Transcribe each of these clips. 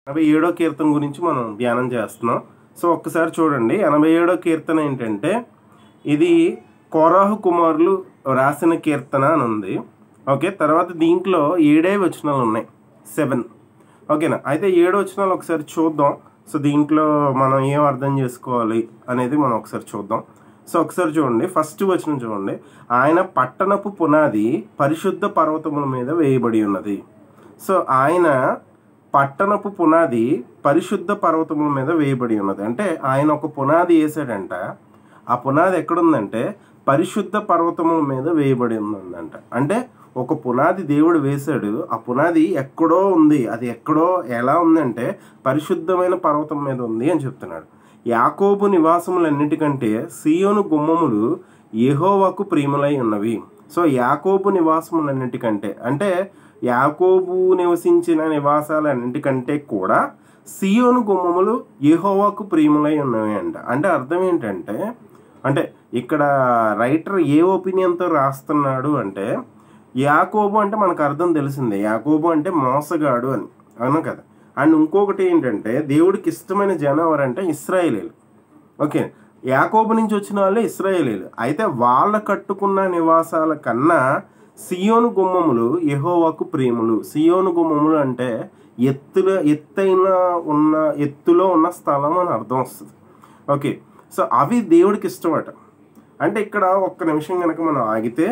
87వ కీర్తన గురించి మనం ధ్యానం చేస్తున్నాం. సో ఒక్కసారి చూడండి, 87వ కీర్తన ఏంటంటే ఇది కోరాహు కుమారులు రాసిన కీర్తన అని ఉంది. ఓకే, తర్వాత దీంట్లో 7 వచనాలు ఉన్నాయి, 7. ఓకేనా, అయితే 7 వచనాలు ఒకసారి చూద్దాం. సో దీంట్లో మనం ఏం అర్థం చేసుకోవాలి అనేది మనం ఒకసారి చూద్దాం. సో ఒకసారి చూడండి, ఫస్ట్ వచనం చూడండి. ఆయన పట్టణపు పునాది పరిశుద్ధ పర్వతముల మీద వేయబడి ఉన్నది. సో ఆయన పట్టణపు పునాది పరిశుద్ధ పర్వతముల మీద వేయబడి ఉన్నది అంటే ఆయన ఒక పునాది వేసాడంట. ఆ పునాది ఎక్కడుందంటే పరిశుద్ధ పర్వతముల మీద వేయబడి ఉందంట. అంటే ఒక పునాది దేవుడు వేశాడు, ఆ పునాది ఎక్కడో ఉంది. అది ఎక్కడో ఎలా ఉందంటే పరిశుద్ధమైన పర్వతం మీద ఉంది అని చెప్తున్నాడు. యాకోబు నివాసములన్నిటికంటే సియోను గుమ్మములు యెహోవాకు ప్రియములై ఉన్నవి. సో యాకోబు నివాసములన్నిటికంటే అంటే యాకోబు నివసించిన నివాసాలన్నిటికంటే కూడా సియోను గుమ్మములు యెహోవాకు ప్రియములై ఉన్నవి అంట. అంటే అర్థం ఏంటంటే, అంటే ఇక్కడ రైటర్ ఏ ఒపీనియన్తో రాస్తున్నాడు అంటే, యాకోబు అంటే మనకు అర్థం తెలిసిందే, యాకోబు అంటే మోసగాడు అని, అవును కదా. అండ్ ఇంకొకటి ఏంటంటే దేవుడికి ఇష్టమైన జనం ఎవరంటే ఇశ్రాయేలీలు. ఓకే, యాకోబు నుంచి వచ్చిన వాళ్ళే ఇశ్రాయేలీలు. అయితే వాళ్ళ కట్టుకున్న నివాసాల కన్నా సియోను గుమ్మములు యెహోవాకు ప్రియములు. సియోను గుమ్మములు అంటే ఎత్తులో ఉన్న స్థలం అని అర్థం వస్తుంది. ఓకే, సో అవి దేవుడికి ఇష్టమట. అంటే ఇక్కడ ఒక్క నిమిషం కనుక మనం ఆగితే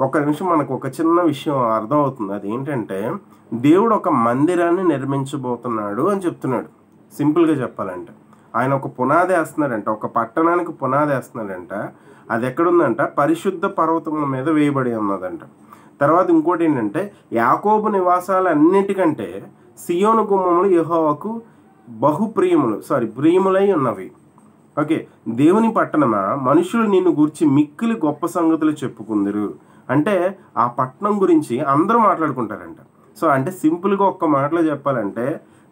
ఒక్క నిమిషం మనకు ఒక చిన్న విషయం అర్థం అవుతుంది. అది ఏంటంటే దేవుడు ఒక మందిరాన్ని నిర్మించబోతున్నాడు అని చెప్తున్నాడు. సింపుల్గా చెప్పాలంటే ఆయన ఒక పునాది వేస్తున్నాడంట, ఒక పట్టణానికి పునాది వేస్తున్నాడంట. అది ఎక్కడుందంట పరిశుద్ధ పర్వతముల మీద వేయబడి ఉన్నదంట. తర్వాత ఇంకోటి ఏంటంటే యాకోబు నివాసాలన్నిటికంటే సియోను గుమ్మములు యెహోవాకు ప్రియములై ఉన్నవి. ఓకే, దేవుని పట్టణమా మనుషులు నిన్ను గురించి మిక్కిలి గొప్ప సంగతులు చెప్పుకుందరు. అంటే ఆ పట్టణం గురించి అందరూ మాట్లాడుకుంటారంట. సో అంటే సింపుల్గా ఒక్క మాటలో చెప్పాలంటే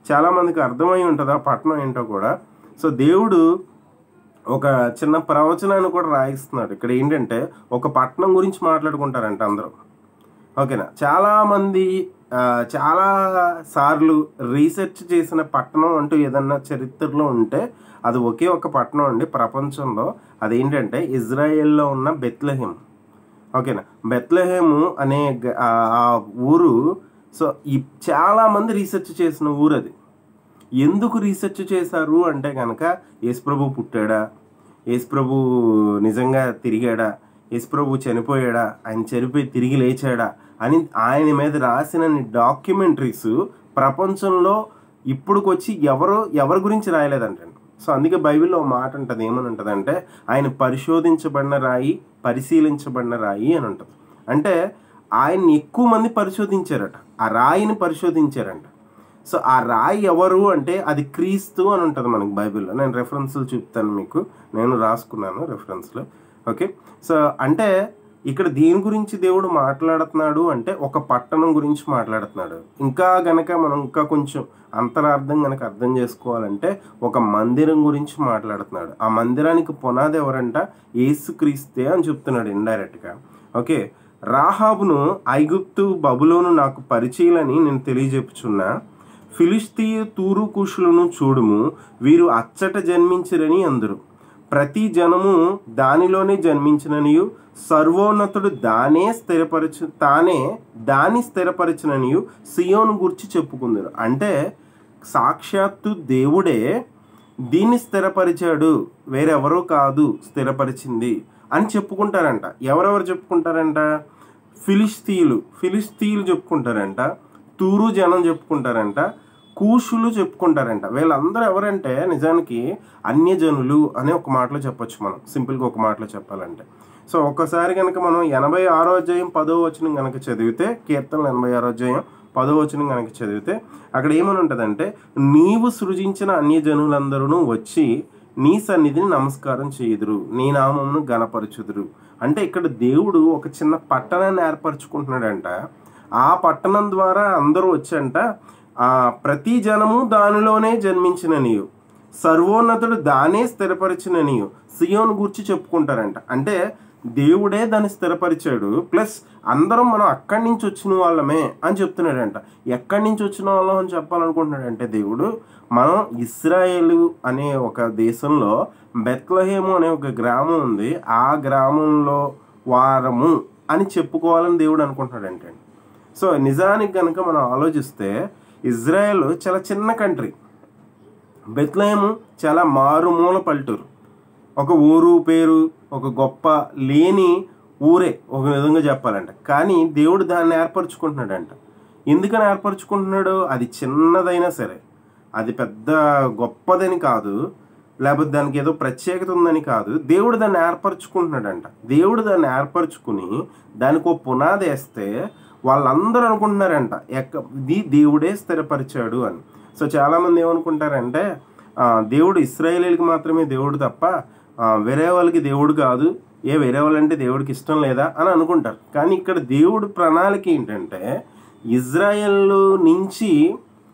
చాలామందికి అర్థమై ఉంటుంది ఆ పట్టణం ఏంటో కూడా. సో దేవుడు ఒక చిన్న ప్రవచనాన్ని కూడా రాయిస్తున్నాడు. ఇక్కడ ఏంటంటే ఒక పట్టణం గురించి మాట్లాడుకుంటారంట అందరూ. ఓకేనా, చాలామంది చాలా సార్లు రీసెర్చ్ చేసిన పట్టణం అంటూ ఏదన్నా చరిత్రలో ఉంటే అది ఒకే ఒక పట్టణం అండి ప్రపంచంలో. అదేంటంటే ఇజ్రాయెల్లో ఉన్న బెత్లెహేమ్. ఓకేనా, బెత్లెహేము అనే ఆ ఊరు. సో చాలామంది రీసెర్చ్ చేసిన ఊరు అది. ఎందుకు రీసెర్చ్ చేశారు అంటే కనుక యేసుప్రభు పుట్టాడా, యేసుప్రభు నిజంగా తిరిగాడా, యేసుప్రభు చనిపోయాడా, ఆయన చనిపోయి తిరిగి లేచాడా అని ఆయన మీద రాసిన డాక్యుమెంటరీస్ ప్రపంచంలో ఇప్పుడుకొచ్చి ఎవరి గురించి రాయలేదంటండి. సో అందుకే బైబిల్లో మాట ఉంటుంది, ఏమని ఉంటుంది అంటే ఆయన పరిశోధించబడిన రాయి, పరిశీలించబడిన రాయి అని ఉంటుంది. అంటే ఆయన్ని ఎక్కువ మంది పరిశోధించారట, ఆ రాయిని పరిశోధించారంట. సో ఆ రాయి ఎవరు అంటే అది క్రీస్తు అని ఉంటుంది మనకి బైబిల్లో. నేను రెఫరెన్స్లు చూపుతాను మీకు, నేను రాసుకున్నాను రెఫరెన్స్లు. ఓకే, సో అంటే ఇక్కడ దేని గురించి దేవుడు మాట్లాడుతున్నాడు అంటే ఒక పట్టణం గురించి మాట్లాడుతున్నాడు. ఇంకా గనక మనం ఇంకా కొంచెం అంతరార్థం గనక అర్థం చేసుకోవాలంటే ఒక మందిరం గురించి మాట్లాడుతున్నాడు. ఆ మందిరానికి పునాది ఎవరంట యేసుక్రీస్తే అని చెప్తున్నాడు ఇండైరెక్ట్గా. ఓకే, రాహాబును ఐగుప్తు బబులోను నాకు పరిచయలని నేను తెలియజెప్పుచున్నా. ఫిలిష్తీయ తూరు కుషులను చూడుము, వీరు అచ్చట జన్మించిరని అందరు. ప్రతి జనము దానిలోనే జన్మించిననియు సర్వోన్నతుడు దాని స్థిరపరచిననియు సియోను గురించి చెప్పుకుందరు. అంటే సాక్షాత్తు దేవుడే దీన్ని స్థిరపరిచాడు, వేరెవరో కాదు స్థిరపరిచింది అని చెప్పుకుంటారంట. ఎవరెవరు చెప్పుకుంటారంట? ఫిలిస్తీయులు చెప్పుకుంటారంట, తూరు జనం చెప్పుకుంటారంట, కూషులు చెప్పుకుంటారంట. వీళ్ళందరూ ఎవరంటే నిజానికి అన్యజనులు అనే ఒక మాటలో చెప్పొచ్చు మనం, సింపుల్గా ఒక మాటలో చెప్పాలంటే. సో ఒక్కసారి కనుక మనం 86వ అధ్యాయం 10వ వచనం కనుక చదివితే, కీర్తనలు 86వ అధ్యాయం 10వ వచనం కనుక చదివితే అక్కడ ఏమని ఉంటుందంటే నీవు సృజించిన అన్యజనులందరూ వచ్చి నీ సన్నిధిని నమస్కారం చేయుదురు, నీ నామమును గణపరచుదురు. అంటే ఇక్కడ దేవుడు ఒక చిన్న పట్టణాన్ని ఏర్పరచుకుంటున్నాడంట. ఆ పట్టణం ద్వారా అందరూ వచ్చంట ప్రతి జనము దానిలోనే జన్మించిన నీవు, సర్వోన్నతుడు దానే స్థిరపరిచిన నీవు సియోను గూర్చి చెప్పుకుంటారంట. అంటే దేవుడే దాన్ని స్థిరపరిచాడు. ప్లస్ అందరం మనం అక్కడి నుంచి వచ్చిన వాళ్ళమే అని చెప్తున్నాడంట. ఎక్కడి నుంచి వచ్చిన వాళ్ళం అని చెప్పాలనుకుంటున్నాడంటే దేవుడు, మనం ఇశ్రాయేలు అనే ఒక దేశంలో బెత్లెహేము అనే ఒక గ్రామం ఉంది, ఆ గ్రామంలో వారము అని చెప్పుకోవాలని దేవుడు అనుకుంటున్నాడంటే. సో నిజానికి కనుక మనం ఆలోచిస్తే ఇజ్రాయెల్ చాలా చిన్న కంట్రీ, బెత్లెహేము చాలా మారుమూల పల్లెటూరు, ఒక ఊరు పేరు ఒక గొప్ప లేని ఊరే ఒక విధంగా చెప్పాలంట. కానీ దేవుడు దాన్ని ఏర్పరచుకుంటున్నాడంట. ఎందుకని ఏర్పరచుకుంటున్నాడు? అది చిన్నదైనా సరే, అది పెద్ద గొప్పదని కాదు, లేకపోతే దానికి ఏదో ప్రత్యేకత ఉందని కాదు, దేవుడు దాన్ని ఏర్పరచుకుంటున్నాడంట. దేవుడు దాన్ని ఏర్పరచుకుని దానికి ఒక పునాది వేస్తే వాళ్ళందరూ అనుకుంటున్నారంట ఇది దేవుడే స్థిరపరిచాడు అని. సో చాలామంది ఏమనుకుంటారంటే దేవుడు ఇశ్రాయేలీలకు మాత్రమే దేవుడు తప్ప వేరే వాళ్ళకి దేవుడు కాదు, వేరే వాళ్ళంటే దేవుడికి ఇష్టం లేదా అని అనుకుంటారు. కానీ ఇక్కడ దేవుడు ప్రణాళిక ఏంటంటే ఇజ్రాయెల్ నుంచి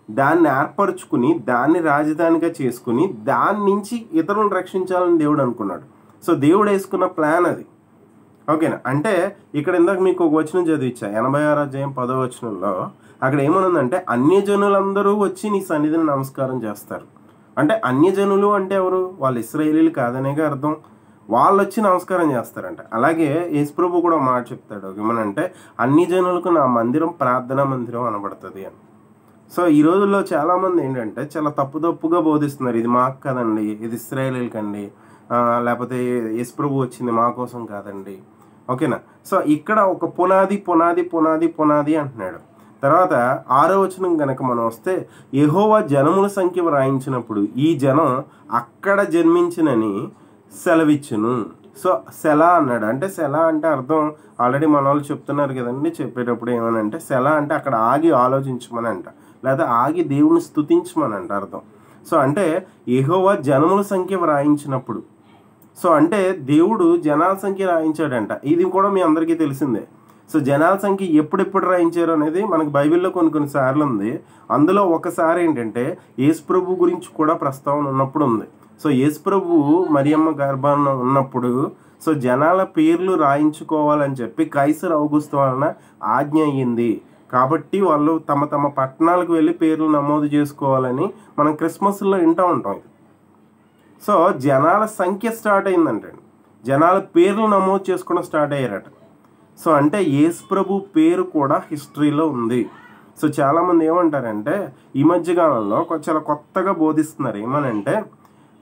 దాన్ని ఏర్పరచుకుని దాన్ని రాజధానిగా చేసుకుని దాని నుంచి ఇతరులను రక్షించాలని దేవుడు అనుకున్నాడు. సో దేవుడు వేసుకున్న ప్లాన్ అది. ఓకేనా? అంటే ఇక్కడ ఇందాక మీకు ఒక వచనం చదివించా, 86వ అధ్యాయం 10వ వచనంలో. అక్కడ ఏమనుందంటే అన్యజనులందరూ వచ్చి నీ సన్నిధిని నమస్కారం చేస్తారు. అంటే అన్యజనులు అంటే ఎవరు? వాళ్ళు ఇశ్రాయేలీలు కాదనేగా అర్థం. వాళ్ళు వచ్చి నమస్కారం చేస్తారంట. అలాగే యేసుప్రభు కూడా మాట చెప్తాడు ఏమనంటే అన్ని జనులకు నా మందిరం ప్రార్థనా మందిరం అనబడుతుంది అని. సో ఈ రోజుల్లో చాలామంది ఏంటంటే చాలా తప్పుగా బోధిస్తున్నారు. ఇది మాకు కాదండి, ఇది ఇశ్రాయేలీలకండి, లేకపోతే యేసుప్రభు వచ్చింది మా కోసం కాదండి. ఓకేనా? సో ఇక్కడ ఒక పునాది అంటున్నాడు. తర్వాత 6వ వచనం కనుక మనం వస్తే యెహోవా జనముల సంఖ్య వ్రాయించినప్పుడు ఈ జనం అక్కడ జన్మించినని సెలవిచ్చును. సో సెలా అన్నాడు. అంటే సెలా అంటే అర్థం ఆల్రెడీ మన వాళ్ళు చెప్తున్నారు కదండి, చెప్పేటప్పుడు ఏమనంటే సెలా అంటే అక్కడ ఆగి ఆలోచించమని అంట, లేదా ఆగి దేవుని స్తుతించమని అంట అర్థం. సో అంటే యెహోవా జనముల సంఖ్య వ్రాయించినప్పుడు, సో అంటే దేవుడు జనాల సంఖ్య రాయించాడంట. ఇది కూడా మీ అందరికీ తెలిసిందే. సో జనాల సంఖ్య ఎప్పుడెప్పుడు రాయించారు అనేది మనకు బైబిల్లో కొన్ని సార్లు ఉంది. అందులో ఒకసారి ఏంటంటే యేసుప్రభు గురించి కూడా ప్రస్తావన ఉన్నప్పుడు ఉంది. సో యేసుప్రభు మరియమ్మ గర్భాన ఉన్నప్పుడు సో జనాల పేర్లు రాయించుకోవాలని చెప్పి కైసర్ ఔగుస్తు వలన ఆజ్ఞ అయ్యింది. కాబట్టి వాళ్ళు తమ పట్టణాలకు వెళ్ళి పేర్లు నమోదు చేసుకోవాలని మనం క్రిస్మస్లో వింటూ ఉంటాం. సో జనాల సంఖ్య స్టార్ట్ అయిందంటే జనాల పేర్లు నమోదు చేసుకోవడం స్టార్ట్ అయ్యారట. సో అంటే యేసుప్రభు పేరు కూడా హిస్టరీలో ఉంది. సో చాలామంది ఏమంటారంటే ఈ మధ్యకాలంలో చాలా కొత్తగా బోధిస్తున్నారు. ఏమనంటే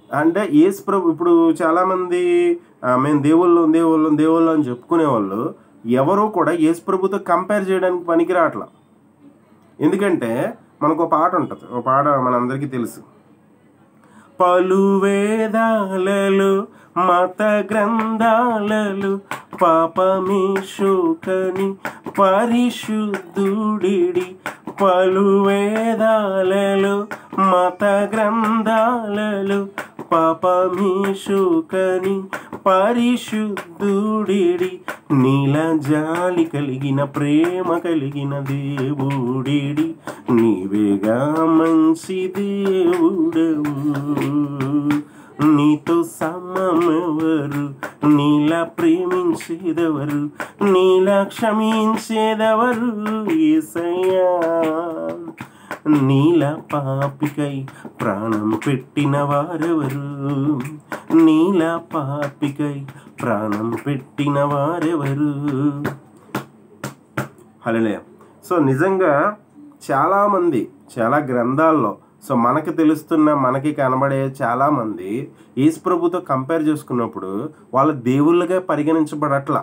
అంటే యేసుప్రభు ఇప్పుడు చాలామంది మేము దేవుళ్ళు అని చెప్పుకునే వాళ్ళు ఎవరూ కూడా యేసుప్రభుతో కంపేర్ చేయడానికి పనికి రావట్లా. ఎందుకంటే మనకు ఒక పాట ఉంటుంది, ఒక పాట మనందరికీ తెలుసు. పలు వేదాలలో మత గ్రంథాలలో పాపమేశోకని పరిశుద్ధుడిడి, పలు వేదాలలో మత గ్రంథాలలో పాపమేశోకని పరిశుద్ధుడిడి, నీల జాలి కలిగిన ప్రేమ కలిగిన దేవుడిడి, నీవేగా మంచి దేవుడవు, నీతో సమమెవరు, నీలా ప్రేమించేదెవరు, నీలా క్షమించేదెవరు యేసయ్యా, నీలా పాపికై ప్రాణం పెట్టిన వారెవరు, నీలా పాపికై ప్రాణం పెట్టిన వారెవరు. హల్లెలూయా. సో నిజంగా చాలామంది చాలా గ్రంథాల్లో సో మనకి తెలుస్తున్న మనకి కనబడే చాలామంది యేసుప్రభుతో కంపేర్ చేసుకున్నప్పుడు వాళ్ళ దేవుళ్ళుగా పరిగణించబడట్లా.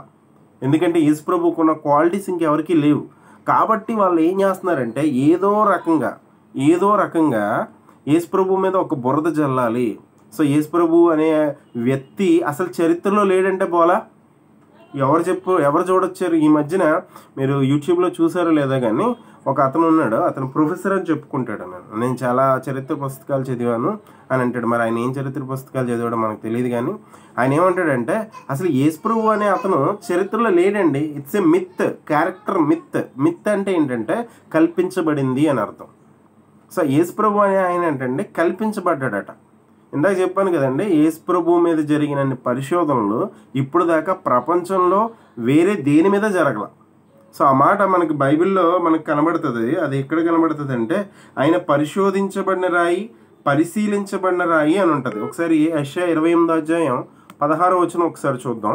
ఎందుకంటే యేసుప్రభుకున్న క్వాలిటీస్ ఇంకెవరికి లేవు. కాబట్టి వాళ్ళు ఏం చేస్తున్నారంటే ఏదో రకంగా యేసుప్రభు మీద ఒక బురద జల్లాలి. సో యేసుప్రభు అనే వ్యక్తి అసలు చరిత్రలో లేడంటే పోలా. ఎవరు చూడొచ్చారు ఈ మధ్యన, మీరు యూట్యూబ్లో చూసారో లేదా కానీ ఒక అతను ఉన్నాడు, అతను ప్రొఫెసర్ అని చెప్పుకుంటాడు. నేను చాలా చరిత్ర పుస్తకాలు చదివాను అని అంటాడు. మరి ఆయన ఏం చరిత్ర పుస్తకాలు చదివాడో మనకు తెలియదు. కానీ ఆయన ఏమంటాడంటే అసలు యేసుప్రభు అనే అతను చరిత్రలో లేడండి, it's a myth, character myth అంటే ఏంటంటే కల్పించబడింది అని అర్థం. సో యేసుప్రభు అనే ఆయన ఏంటంటే కల్పించబడ్డాడట. ఇందాక చెప్పాను కదండి, యేసు ప్రభు మీద జరిగిన పరిశోధనలు ఇప్పుడు దాకా ప్రపంచంలో వేరే దేని మీద జరగల. సో ఆ మాట మనకి బైబిల్లో మనకు కనబడుతుంది. అది ఎక్కడ కనబడుతుంది అంటే, ఆయన పరిశోధించబడిన రాయి, పరిశీలించబడిన రాయి అని ఉంటుంది. ఒకసారి యెషయా 28 ఒకసారి చూద్దాం.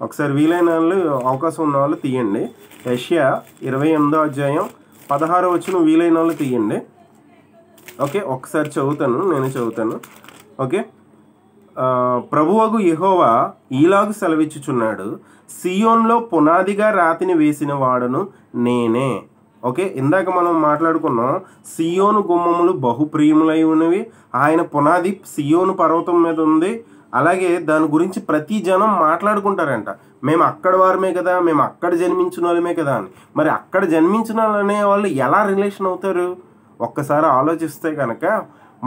ఒకసారి వీలైన వాళ్ళు, అవకాశం ఉన్న వాళ్ళు తీయండి. యెషయా 28 వీలైన వాళ్ళు తీయండి. ఓకే, ఒకసారి నేను చదువుతాను. ఓకే, ప్రభువగు యెహోవా ఈలాగు సెలవిచ్చుచున్నాడు, సియోన్లో పునాదిగా రాతిని వేసిన వాడును నేనే. ఓకే, ఇందాక మనం మాట్లాడుకున్నాం, సియోను గుమ్మములు బహుప్రియములై ఉన్నవి, ఆయన పునాది సియోను పర్వతం మీద ఉంది. అలాగే దాని గురించి ప్రతి జనం మాట్లాడుకుంటారంట, మేము అక్కడ వారమే కదా, మేము అక్కడ జన్మించిన వాళ్ళమే కదా అని. మరి అక్కడ జన్మించిన వాళ్ళనే వాళ్ళు ఎలా రిలేషన్ అవుతారు? ఒక్కసారి ఆలోచిస్తే కనుక,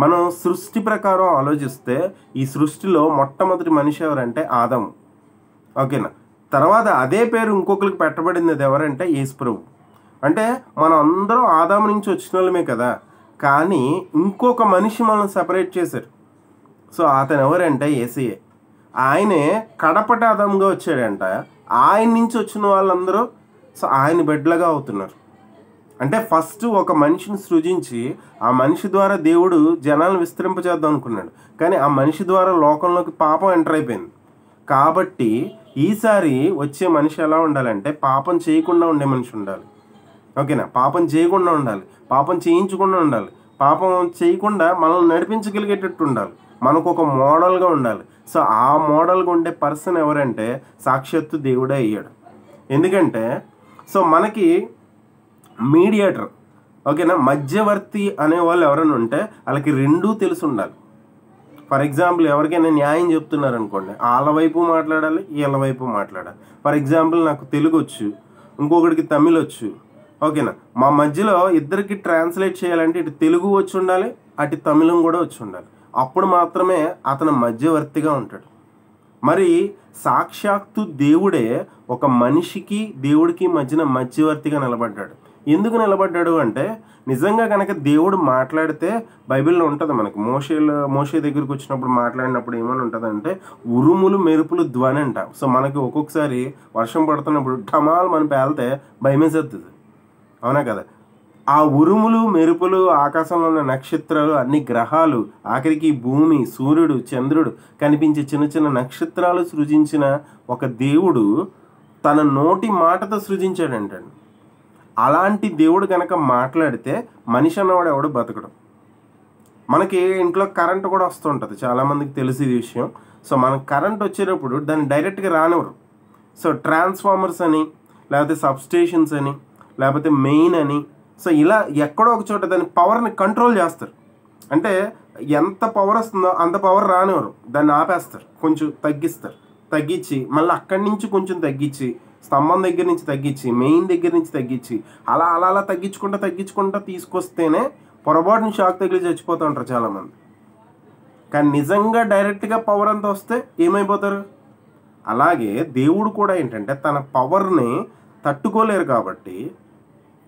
మనం సృష్టి ప్రకారం ఆలోచిస్తే ఈ సృష్టిలో మొట్టమొదటి మనిషి ఎవరంటే ఆదాము. ఓకేనా, తర్వాత అదే పేరు ఇంకొకరికి పెట్టబడింది. అది ఎవరంటే యేసు ప్రభు. అంటే మనం అందరం ఆదాము నుంచి వచ్చిన వాళ్ళమే కదా, కానీ ఇంకొక మనిషి మనం సెపరేట్ చేశారు. సో అతను ఎవరంటే యేసయ్యే. ఆయనే కడపటి ఆదాముగా వచ్చాడంట. ఆయన నుంచి వచ్చిన వాళ్ళందరూ సో ఆయన బిడ్డలుగా అవుతున్నారు. అంటే ఫస్ట్ ఒక మనిషిని సృజించి ఆ మనిషి ద్వారా దేవుడు జనాలను విస్తరింపజేద్దాం అనుకున్నాడు, కానీ ఆ మనిషి ద్వారా లోకంలోకి పాపం ఎంటర్ అయిపోయింది. కాబట్టి ఈసారి వచ్చే మనిషి ఎలా ఉండాలంటే, పాపం చేయకుండా ఉండే మనిషి ఉండాలి. ఓకేనా, పాపం చేయకుండా ఉండాలి, పాపం చేయించకుండా ఉండాలి, పాపం చేయకుండా మనల్ని నడిపించగలిగేటట్టు ఉండాలి, మనకు ఒక మోడల్గా ఉండాలి. సో ఆ మోడల్గా ఉండే పర్సన్ ఎవరంటే సాక్షాత్తు దేవుడే అయ్యాడు. ఎందుకంటే సో మనకి మీడియేటర్, ఓకేనా, మధ్యవర్తి అనేవాళ్ళు ఎవరైనా ఉంటే వాళ్ళకి రెండూ తెలిసి ఉండాలి. ఫర్ ఎగ్జాంపుల్ ఎవరికైనా న్యాయం చెప్తున్నారు అనుకోండి, వాళ్ళ వైపు మాట్లాడాలి, వీళ్ళ వైపు మాట్లాడాలి. ఫర్ ఎగ్జాంపుల్ నాకు తెలుగు వచ్చు, ఇంకొకటికి తమిళ్ వచ్చు. ఓకేనా, మా మధ్యలో ఇద్దరికి ట్రాన్స్లేట్ చేయాలంటే ఇటు తెలుగు వచ్చి ఉండాలి, అటు తమిళం కూడా వచ్చి ఉండాలి. అప్పుడు మాత్రమే అతను మధ్యవర్తిగా ఉంటాడు. మరి సాక్షాత్తు దేవుడే ఒక మనిషికి దేవుడికి మధ్యన మధ్యవర్తిగా నిలబడ్డాడు. ఎందుకు నిలబడ్డాడు అంటే, నిజంగా కనుక దేవుడు మాట్లాడితే బైబిల్లో ఉంటుంది మనకి, మోషే దగ్గరికి వచ్చినప్పుడు మాట్లాడినప్పుడు ఏమని ఉంటుందంటే, ఉరుములు మెరుపులు ధ్వని అంట. సో మనకి ఒక్కొక్కసారి వర్షం పడుతున్నప్పుడు ఢమాల్ మన పేలితే భయమేసేస్తుంది, అవునా కదా. ఆ ఉరుములు మెరుపులు, ఆకాశంలో ఉన్న నక్షత్రాలు, అన్ని గ్రహాలు, ఆఖరికి భూమి, సూర్యుడు, చంద్రుడు, కనిపించే చిన్న చిన్న నక్షత్రాలు సృజించిన ఒక దేవుడు తన నోటి మాటతో సృజించాడంటండి. అలాంటి దేవుడు కనుక మాట్లాడితే మనిషి అన్నవాడు ఎవడు బతకడం. మనకి ఇంట్లో కరెంట్ కూడా వస్తుంటుంది, చాలామందికి తెలిసి ఈ విషయం. సో మనకు కరెంట్ వచ్చేటప్పుడు దాన్ని డైరెక్ట్గా రానివ్వరు. సో ట్రాన్స్ఫార్మర్స్ అని, లేకపోతే సబ్స్టేషన్స్ అని, లేకపోతే మెయిన్ అని, సో ఇలా ఎక్కడో ఒక చోట దాని పవర్ని కంట్రోల్ చేస్తారు. అంటే ఎంత పవర్ వస్తుందో అంత పవర్ రానివ్వరు, దాన్ని ఆపేస్తారు, కొంచెం తగ్గిస్తారు, తగ్గించి మళ్ళీ అక్కడి నుంచి కొంచెం తగ్గించి, స్తంభం దగ్గర నుంచి తగ్గించి, మెయిన్ దగ్గర నుంచి తగ్గించి, అలా అలా అలా తగ్గించుకుంటా తీసుకొస్తేనే పొరపాటుని షాక్ తగిలి చచ్చిపోతూ ఉంటారు చాలామంది. కానీ నిజంగా డైరెక్ట్గా పవర్ అంతా వస్తే ఏమైపోతారు? అలాగే దేవుడు కూడా ఏంటంటే తన పవర్ని తట్టుకోలేరు. కాబట్టి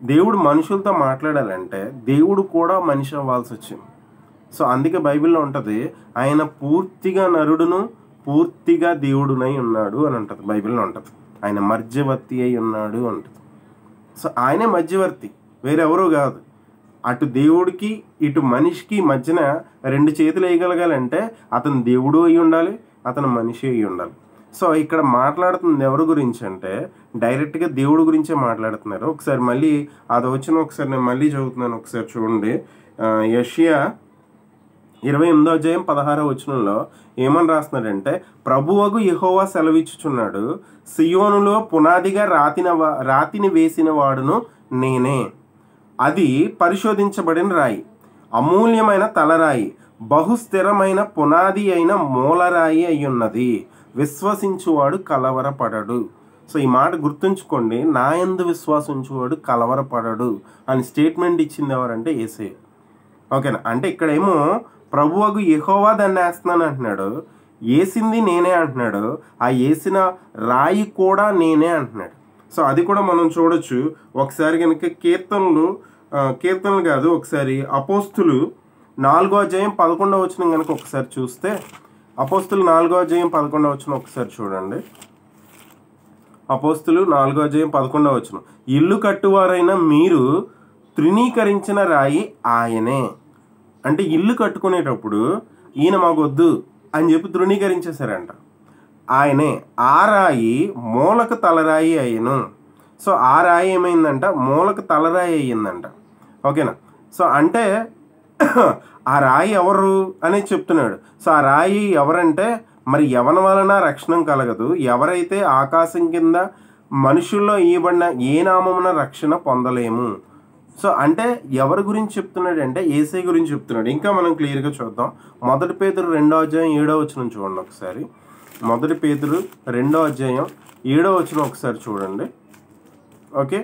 దేవుడు మనుషులతో మాట్లాడాలంటే దేవుడు కూడా మనిషి అవ్వాల్సి వచ్చింది. సో అందుకే బైబిల్లో ఉంటుంది, ఆయన పూర్తిగా నరుడును పూర్తిగా దేవుడునై ఉన్నాడు అని ఉంటుంది బైబిల్లో ఉంటుంది. ఆయన మధ్యవర్తి అయి ఉన్నాడు అంటుంది. సో ఆయనే మధ్యవర్తి, వేరెవరూ కాదు. అటు దేవుడికి ఇటు మనిషికి మధ్యన రెండు చేతులు వేయగలగాలంటే అతను దేవుడు అయి ఉండాలి, అతను మనిషి అయి ఉండాలి. సో ఇక్కడ మాట్లాడుతుంది ఎవరి గురించి అంటే డైరెక్ట్గా దేవుడి గురించే మాట్లాడుతున్నారు. ఒకసారి మళ్ళీ అది వచ్చిన ఒకసారి నేను మళ్ళీ చదువుతున్నాను, ఒకసారి చూడండి. యెషయా 28:16 ఏమని రాస్తున్నాడంటే, ప్రభువగు యెహోవా సెలవిచ్చుచున్నాడు, సియోనులో పునాదిగా రాతిని వేసిన వాడును నేనే. అది పరిశోధించబడిన రాయి, అమూల్యమైన తలరాయి, బహుస్థిరమైన పునాది అయిన మూలరాయి అయ్యున్నది, విశ్వసించువాడు కలవరపడడు. సో ఈ మాట గుర్తుంచుకోండి, నా యందు విశ్వాసించువాడు కలవరపడడు అని స్టేట్మెంట్ ఇచ్చింది ఎవరంటే యేసయ్య. ఓకేనా, అంటే ఇక్కడేమో ప్రభువగు యెహోవా దాన్ని వేస్తున్నాను అంటున్నాడు, వేసింది నేనే అంటున్నాడు, ఆ వేసిన రాయి కూడా నేనే అంటున్నాడు. సో అది కూడా మనం చూడొచ్చు. ఒకసారి కనుక కీర్తనలు కాదు, ఒకసారి అపోస్తులు 4వ అధ్యాయం 11వ వచనం కనుక ఒకసారి చూస్తే, అపోస్తులు 4వ అధ్యాయం 11వ వచనం ఒకసారి చూడండి. అపోస్తులు 4వ అధ్యాయం 11వ వచనం, ఇల్లు కట్టువారైన మీరు తృణీకరించిన రాయి ఆయనే. అంటే ఇల్లు కట్టుకునేటప్పుడు ఈయన మాకొద్దు అని చెప్పి తృణీకరించేశారంట. ఆయనే ఆ రాయి మూలకు తలరాయి అయ్యను. సో ఆ రాయి ఏమైందంట, మూలకు తలరాయి అయ్యిందంట. ఓకేనా? సో అంటే ఆ రాయి ఎవరు అనేది చెప్తున్నాడు. సో ఆ రాయి ఎవరంటే, మరి ఎవరి వలన రక్షణ కలగదు, ఎవరైతే ఆకాశం కింద మనుషుల్లో ఇవ్వబడిన ఏ నామమున రక్షణ పొందలేము. సో అంటే ఎవరి గురించి చెప్తున్నాడు అంటే యేసయ్య గురించి చెప్తున్నాడు. ఇంకా మనం క్లియర్గా చూద్దాం. 1 పేతురు 2వ అధ్యాయం 7వ వచనం చూడండి ఒకసారి. 1 పేతురు 2వ అధ్యాయం 7వ వచనం ఒకసారి చూడండి. ఓకే,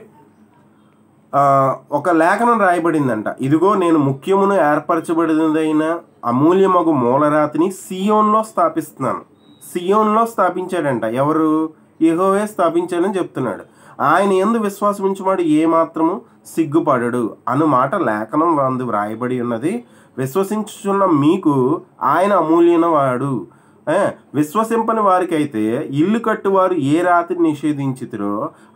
ఒక లేఖనం రాయబడిందంట, ఇదిగో నేను ముఖ్యమును ఏర్పరచబడినదైన అమూల్యమగు మూలరాతిని సియోన్లో స్థాపిస్తున్నాను. సియోన్లో స్థాపించాడంట. ఎవరు? యెహోవా స్థాపించాడని చెప్తున్నాడు. ఆయన యందు విశ్వాసం ఉంచువాడు ఏమాత్రము సిగ్గుపడడు అను మాట లేఖనం అందు వ్రాయబడి ఉన్నది. విశ్వసించుచున్న మీకు ఆయన అమూల్యమైన వాడు. విశ్వసింపని వారికైతే ఇల్లు కట్టువారు ఏ రాత్రి నిషేధించితిరో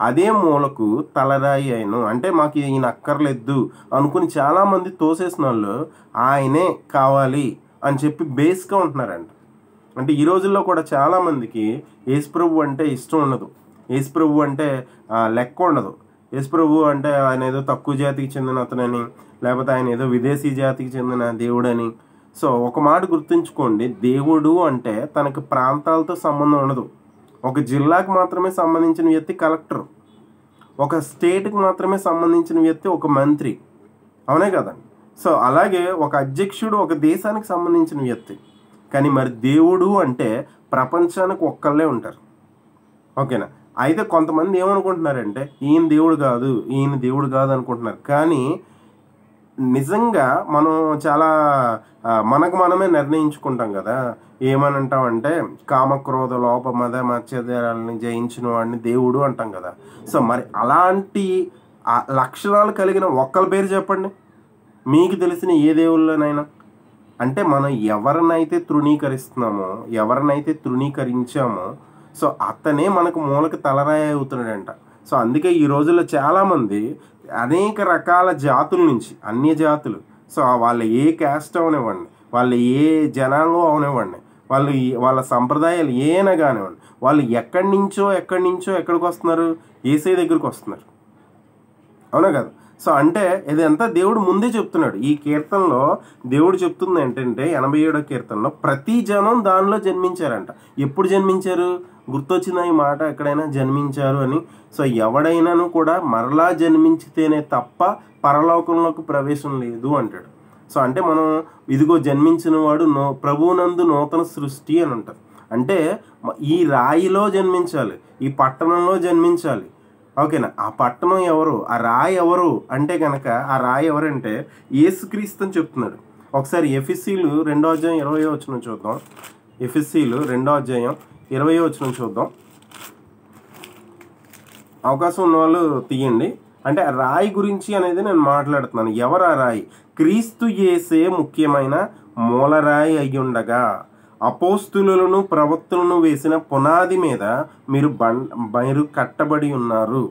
అదే మూలకు తలరాయి అయిను. అంటే మాకు ఈయన అక్కర్లేదు అనుకుని చాలామంది తోసేసిన వాళ్ళు ఆయనే కావాలి అని చెప్పి బేస్గా ఉంటున్నారంట. అంటే ఈ రోజుల్లో కూడా చాలామందికి యేసుప్రభు అంటే ఇష్టం ఉండదు. యేసుప్రభు అంటే లెక్క ఉండదు. యేసుప్రభు అంటే ఆయన ఏదో తక్కువ జాతికి చెందిన అతనని, లేకపోతే ఆయన ఏదో విదేశీ జాతికి చెందిన దేవుడని. సో ఒక మాట గుర్తుంచుకోండి, దేవుడు అంటే తనకు ప్రాంతాలతో సంబంధం ఉండదు. ఒక జిల్లాకు మాత్రమే సంబంధించిన వ్యక్తి కలెక్టర్, ఒక స్టేట్కి మాత్రమే సంబంధించిన వ్యక్తి ఒక మంత్రి, అవునే కదండి. సో అలాగే ఒక అధ్యక్షుడు ఒక దేశానికి సంబంధించిన వ్యక్తి. కానీ మరి దేవుడు అంటే ప్రపంచానికి ఒక్కళ్ళే ఉంటారు. ఓకేనా? అయితే కొంతమంది ఏమనుకుంటున్నారంటే ఈయన దేవుడు కాదు అనుకుంటున్నారు. కానీ నిజంగా మనం చాలా మనకు మనమే నిర్ణయించుకుంటాం కదా. ఏమని అంటామంటే కామక్రోధ లోప మద మత్స్యదేహాలని జయించిన వాడిని దేవుడు అంటాం కదా. సో మరి అలాంటి లక్షణాలు కలిగిన ఒక్కరి పేరు చెప్పండి మీకు తెలిసిన ఏ దేవుళ్ళనైనా. అంటే మనం ఎవరినైతే తృణీకరిస్తున్నామో, ఎవరినైతే తృణీకరించామో, సో అతనే మనకు మూలకి తలరాయి అవుతున్నాడంట. సో అందుకే ఈ రోజుల్లో చాలామంది అనేక రకాల జాతుల నుంచి, అన్య జాతులు, సో వాళ్ళ ఏ క్యాస్ట్ అవనివ్వండి, వాళ్ళు ఏ జనాంగం అవనివ్వండి, వాళ్ళ సంప్రదాయాలు ఏమైనా కానివ్వండి, వాళ్ళు ఎక్కడి నుంచో ఎక్కడికి వస్తున్నారు, యేసయ్య దగ్గరికి వస్తున్నారు. అవునా కదా? సో అంటే ఇదంతా దేవుడు ముందే చెప్తున్నాడు. ఈ కీర్తనలో దేవుడు చెప్తుంది ఏంటంటే 87వ కీర్తనలో ప్రతి జనం దానిలో జన్మించారంట. ఎప్పుడు జన్మించారు? గుర్తొచ్చిందా ఈ మాట ఎక్కడైనా? జన్మించారు అని. సో ఎవడైనాను కూడా మరలా జన్మించితేనే తప్ప పరలోకంలోకి ప్రవేశం లేదు అంటాడు. సో అంటే మనం ఇదిగో జన్మించిన వాడు ప్రభువునందు నూతన సృష్టి అని అంటారు. అంటే ఈ రాయిలో జన్మించాలి, ఈ పట్టణంలో జన్మించాలి. ఓకేనా? ఆ పట్టణం ఎవరు, ఆ రాయి ఎవరు అంటే కనుక ఆ రాయి ఎవరంటే యేసుక్రీస్తు అని చెప్తున్నాడు. ఒకసారి ఎఫెసీయులు 2వ అధ్యాయం 20వ వచనం చూద్దాం. ఎఫెసీయులు 2వ అధ్యాయం 20వ వచనం చూద్దాం. అవకాశం ఉన్న వాళ్ళు తీయండి. అంటే రాయి గురించి అనేది నేను మాట్లాడుతున్నాను. ఎవరు ఆ రాయి? క్రీస్తు యేసే ముఖ్యమైన మూలరాయి అయి ఉండగా అపోస్తులను ప్రవక్తలను వేసిన పునాది మీద మీరు కట్టబడి ఉన్నారు.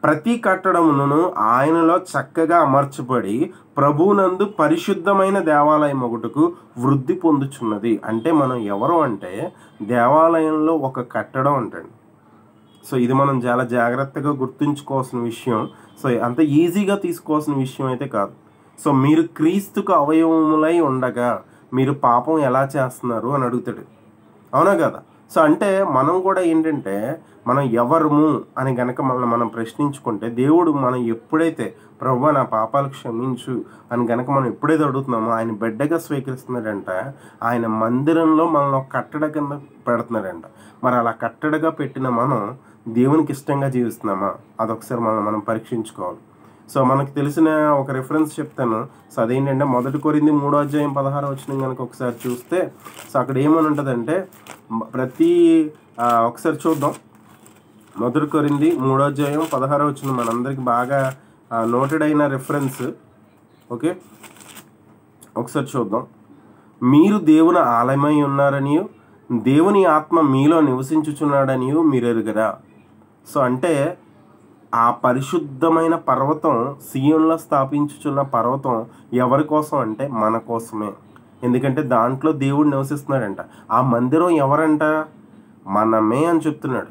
ప్రతి కట్టడమును ఆయనలో చక్కగా అమర్చబడి ప్రభువునందు పరిశుద్ధమైన దేవాలయం ఒకటికు వృద్ధి పొందుచున్నది. అంటే మనం ఎవరు అంటే దేవాలయంలో ఒక కట్టడం అంటండి. సో ఇది మనం చాలా జాగ్రత్తగా గుర్తుంచుకోవాల్సిన విషయం. సో అంత ఈజీగా తీసుకోవాల్సిన విషయం అయితే కాదు. సో మీరు క్రీస్తుకు అవయవములై ఉండగా మీరు పాపం ఎలా చేస్తున్నారు అని అడుగుతాడు. అవునా కదా? సో అంటే మనం కూడా ఏంటంటే మనం ఎవరము అని గనక మనం ప్రశ్నించుకుంటే దేవుడు మనం ఎప్పుడైతే ప్రభువా నా పాపాలు క్షమించు అని గనక మనం ఎప్పుడైతే అడుగుతున్నామో ఆయన బిడ్డగా స్వీకరిస్తున్నాడంట. ఆయన మందిరంలో మనల్ని కట్టడ కింద పెడుతున్నాడంట. మరి అలా కట్టడగా పెట్టిన మనం దేవునికి ఇష్టంగా జీవిస్తున్నామా? అదొకసారి మనం పరీక్షించుకోవాలి. సో మనకు తెలిసిన ఒక రిఫరెన్స్ చెప్తాను. సో అదేంటంటే 1 కొరింథీ 3వ అధ్యాయం 16వ వచనం కనుక ఒకసారి చూస్తే, సో అక్కడ ఏమని ఉంటుందంటే ఒకసారి చూద్దాం. 1 కొరింథీ 3వ అధ్యాయం 16వ వచనం మనందరికి బాగా నోటెడ్ అయిన రిఫరెన్స్. ఓకే, ఒకసారి చూద్దాం. మీరు దేవుని ఆలయమై ఉన్నారనియు దేవుని ఆత్మ మీలో నివసించుచున్నాడనియు మీరు ఎరుగరా. సో అంటే ఆ పరిశుద్ధమైన పర్వతం, సియోన్లో స్థాపించుచున్న పర్వతం ఎవరి కోసం అంటే మన కోసమే. ఎందుకంటే దాంట్లో దేవుడు నివసిస్తున్నాడంట. ఆ మందిరం ఎవరంట? మనమే అని చెప్తున్నాడు.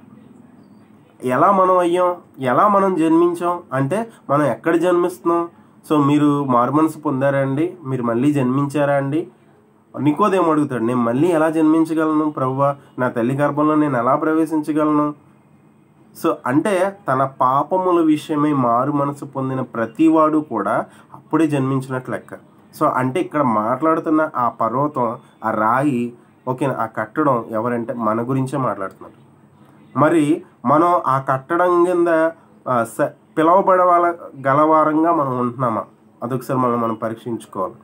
ఎలా మనం అయ్యాం, ఎలా మనం జన్మించాం అంటే మనం ఎక్కడ జన్మిస్తున్నాం? సో మీరు మారుమనసు పొందారా అండి? మీరు మళ్ళీ జన్మించారా అండి? నికోదేమో అడుగుతాడు, నేను మళ్ళీ ఎలా జన్మించగలను ప్రభువా? నా తల్లి గర్భంలో నేను ఎలా ప్రవేశించగలను? సో అంటే తన పాపముల విషయమై మారు మనసు పొందిన ప్రతివాడు కూడా అప్పుడే జన్మించినట్లు లెక్క. సో అంటే ఇక్కడ మాట్లాడుతున్న ఆ పర్వతం, ఆ రాయి, ఓకేనా, ఆ కట్టడం ఎవరంటే మన గురించే మాట్లాడుతున్నారు. మరి మనం ఆ కట్టడం కింద పిలవబడవాల గలవారంగా మనం ఉంటున్నామా? అదొకసారి మనం పరీక్షించుకోవాలి.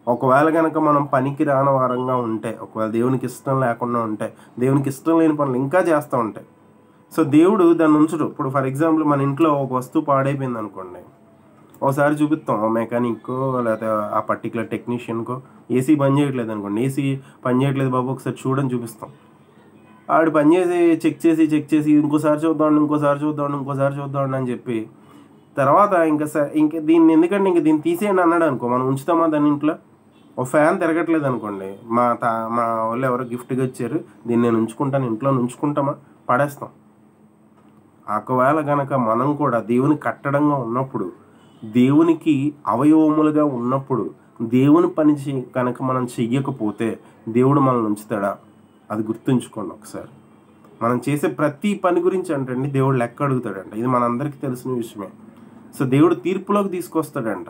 ఒకవేళ కనుక మనం పనికి రాని వారంగా ఉంటే, ఒకవేళ దేవునికి ఇష్టం లేకుండా ఉంటే, దేవునికి ఇష్టం లేని పనులు ఇంకా చేస్తూ ఉంటాయి. సో దేవుడు దాన్ని ఉంచడు. ఇప్పుడు ఫర్ ఎగ్జాంపుల్ మన ఇంట్లో ఒక వస్తువు పాడైపోయింది అనుకోండి, ఒకసారి చూపిస్తాం మెకానిక్కో లేకపోతే ఆ పర్టికులర్ టెక్నీషియన్కో. ఏసీ పని చేయట్లేదు అనుకోండి, ఏసీ పని చేయట్లేదు బాబు ఒకసారి చూడని చూపిస్తాం. ఆడు పని చేసి చెక్ చేసి ఇంకోసారి చూద్దాం అని చెప్పి తర్వాత ఇంకా దీన్ని ఎందుకంటే ఇంక దీన్ని తీసేయండి అన్నాడు అనుకో, మనం ఉంచుతామా దాని ఇంట్లో? ఒక ఫ్యాన్ తిరగట్లేదు అనుకోండి, మా వాళ్ళు ఎవరో గిఫ్ట్గా ఇచ్చారు, దీన్ని నేను ఉంచుకుంటాను, ఇంట్లో ఉంచుకుంటామా? పడేస్తాం. ఒకవేళ కనుక మనం కూడా దేవుని కట్టడంగా ఉన్నప్పుడు, దేవునికి అవయవములుగా ఉన్నప్పుడు, దేవుని పని కనుక మనం చెయ్యకపోతే దేవుడు మనల్ని ఉంచుతాడా? అది గుర్తుంచుకోండి ఒకసారి. మనం చేసే ప్రతి పని గురించి అంటండి దేవుడు లెక్క అడుగుతాడంట. ఇది మనందరికీ తెలిసిన విషయమే. సో దేవుడు తీర్పులోకి తీసుకొస్తాడంట.